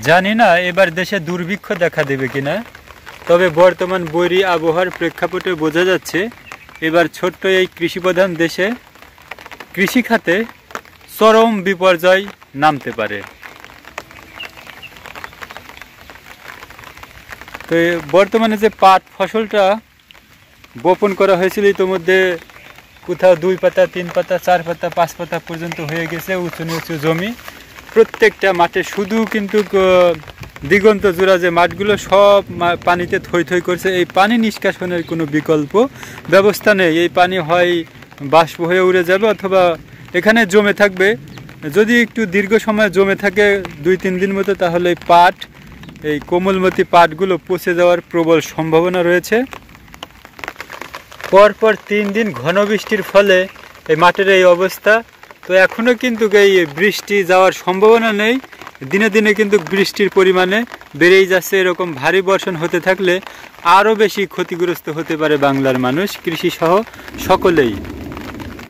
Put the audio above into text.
জানি না এবার দেশে দুর্ভিক্ষ দেখা দেবে কিনা, তবে বর্তমান বৈরী আবহাওয়ার প্রেক্ষাপটে বোঝা যাচ্ছে এবার ছোট্ট এই কৃষিপ্রধান দেশে কৃষি খাতে চরম বিপর্যয় নামতে পারে। তো বর্তমানে যে পাট ফসলটা বপন করা হয়েছিল ইতোমধ্যে কোথাও 2 পাতা 3 পাতা 4 পাতা 5 পাতা পর্যন্ত হয়ে গেছে, উঁচু নিচু জমি। প্রত্যেকটা মাঠে শুধু কিন্তু দিগন্ত জোড়া যে মাঠগুলো সব পানিতে থই থই করছে। এই পানি নিষ্কাশনের কোনো বিকল্প ব্যবস্থা নেই। এই পানি হয় বাষ্প হয়ে উড়ে যাবে অথবা এখানে জমে থাকবে। যদি একটু দীর্ঘ সময় জমে থাকে 2-3 দিন মতো, তাহলে পাট, এই কোমলমতি পাটগুলো পচে যাওয়ার প্রবল সম্ভাবনা রয়েছে। পরপর 3 দিন ঘন বৃষ্টির ফলে এই মাঠের এই অবস্থা। তো এখনও কিন্তু এই বৃষ্টি যাওয়ার সম্ভাবনা নেই। দিনে দিনে কিন্তু বৃষ্টির পরিমাণে বেড়েই যাচ্ছে। এরকম ভারী বর্ষণ হতে থাকলে আরও বেশি ক্ষতিগ্রস্ত হতে পারে বাংলার মানুষ, কৃষি সহ সকলেই।